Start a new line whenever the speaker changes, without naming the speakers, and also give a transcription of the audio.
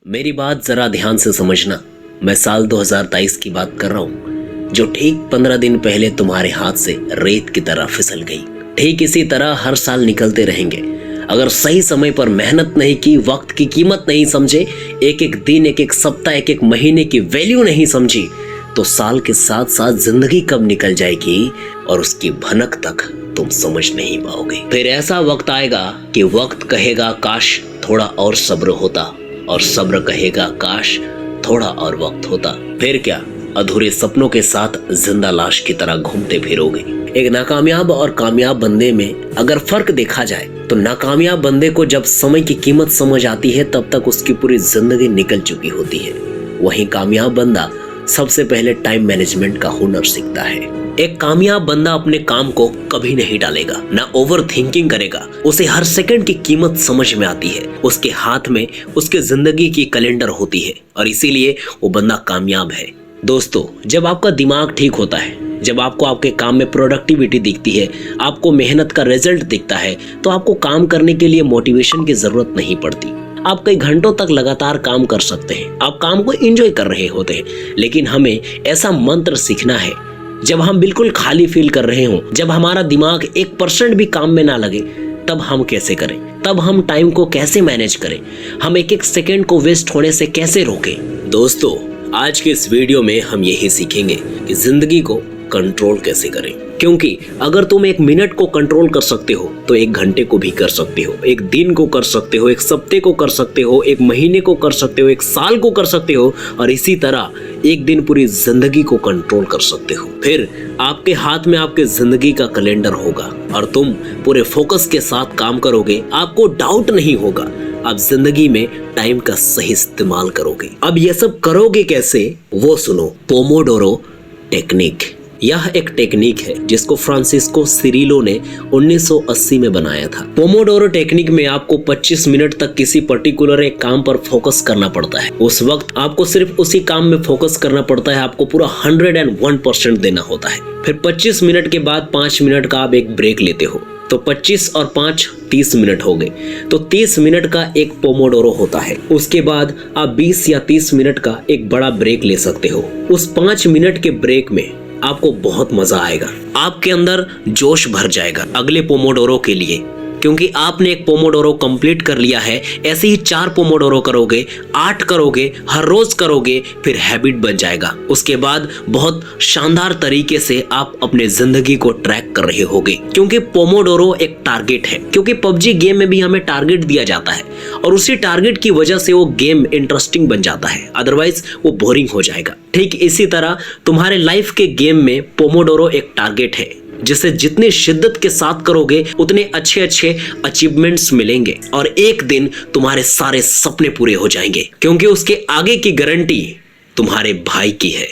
मेरी बात जरा ध्यान से समझना। मैं साल 2023 की बात कर रहा हूँ, जो ठीक 15 दिन पहले तुम्हारे हाथ से रेत की तरह फिसल गई। ठीक इसी तरह हर साल निकलते रहेंगे। अगर सही समय पर मेहनत नहीं की, वक्त की कीमत नहीं समझे, एक एक दिन, एक एक सप्ताह, एक एक महीने की वैल्यू नहीं समझी, तो साल के साथ साथ जिंदगी कब निकल जाएगी और उसकी भनक तक तुम समझ नहीं पाओगे। फिर ऐसा वक्त आएगा कि वक्त कहेगा काश थोड़ा और सब्र होता, और सब्र कहेगा काश थोड़ा और वक्त होता। फिर क्या, अधूरे सपनों के साथ जिंदा लाश की तरह घूमते फिरोगे। एक नाकामयाब और कामयाब बंदे में अगर फर्क देखा जाए तो नाकामयाब बंदे को जब समय की कीमत समझ आती है तब तक उसकी पूरी जिंदगी निकल चुकी होती है। वहीं कामयाब बंदा सबसे पहले टाइम मैनेजमेंट का हुनर सीखता है। एक कामयाब बंदा अपने काम को कभी नहीं टालेगा, ना ओवर थिंकिंग करेगा। उसे हर सेकंड की कीमत समझ में आती है। उसके हाथ में उसके जिंदगी की कैलेंडर होती है और इसीलिए वो बंदा कामयाब है। दोस्तों, जब आपका दिमाग ठीक होता है, जब आपको आपके काम में प्रोडक्टिविटी दिखती है, आपको मेहनत का रिजल्ट दिखता है, तो आपको काम करने के लिए मोटिवेशन की जरूरत नहीं पड़ती। आप कई घंटों तक लगातार काम कर सकते हैं। आप काम को एंजॉय कर रहे होते हैं। लेकिन हमें ऐसा मंत्र सीखना है जब हम बिल्कुल खाली फील कर रहे हों, जब हमारा दिमाग 1% भी काम में ना लगे, तब हम कैसे करें, तब हम टाइम को कैसे मैनेज करें, हम एक एक सेकेंड को वेस्ट होने से कैसे रोकें। दोस्तों, आज के इस वीडियो में हम यही सीखेंगे कि जिंदगी को कंट्रोल कैसे करें। क्योंकि अगर तुम 1 मिनट को कंट्रोल कर सकते हो तो 1 घंटे को भी कर सकते हो, 1 दिन को कर सकते हो, 1 सप्ते को कर सकते हो, 1 महीने को कर सकते हो, 1 साल को कर सकते हो, और इसी तरह एक दिन पूरी जिंदगी को कंट्रोल कर सकते हो। फिर आपके हाथ में आपके जिंदगी का कैलेंडर होगा और तुम पूरे फोकस के साथ काम करोगे। आपको डाउट नहीं होगा, आप जिंदगी में टाइम का सही इस्तेमाल करोगे। अब ये सब करोगे कैसे, वो सुनो। Pomodoro technique. यह एक टेक्निक है जिसको फ्रांसिस्को सिरिलो ने 1980 में बनाया था। पोमोडोरो टेक्निक में आपको 25 मिनट तक किसी पर्टिकुलर एक काम पर फोकस करना पड़ता है। उस वक्त आपको सिर्फ उसी काम में फोकस करना पड़ता है। आपको पूरा 101% देना होता है। फिर 25 मिनट के बाद 5 मिनट का आप एक ब्रेक लेते हो, तो 25 और 5 30 मिनट हो गए। तो 30 मिनट का एक पोमोडोरो होता है। उसके बाद आप 20 या 30 मिनट का एक बड़ा ब्रेक ले सकते हो। उस 5 मिनट के ब्रेक में आपको बहुत मजा आएगा, आपके अंदर जोश भर जाएगा अगले पोमोडोरो के लिए, क्योंकि आपने एक पोमोडोरो कंप्लीट कर लिया है। ऐसे ही 4 पोमोडोरो करोगे, 8 करोगे, हर रोज करोगे, फिर हैबिट बन जाएगा। उसके बाद बहुत शानदार तरीके से आप अपने जिंदगी को ट्रैक कर रहे होगे, क्योंकि पोमोडोरो एक टारगेट है। क्योंकि पबजी गेम में भी हमें टारगेट दिया जाता है और उसी टारगेट की वजह से वो गेम इंटरेस्टिंग बन जाता है, अदरवाइज वो बोरिंग हो जाएगा। ठीक इसी तरह तुम्हारे लाइफ के गेम में पोमोडोरो एक टारगेट है, जिसे जितनी शिद्दत के साथ करोगे उतने अच्छे अच्छे अचीवमेंट्स मिलेंगे और एक दिन तुम्हारे सारे सपने पूरे हो जाएंगे, क्योंकि उसके आगे की गारंटी तुम्हारे भाई की है।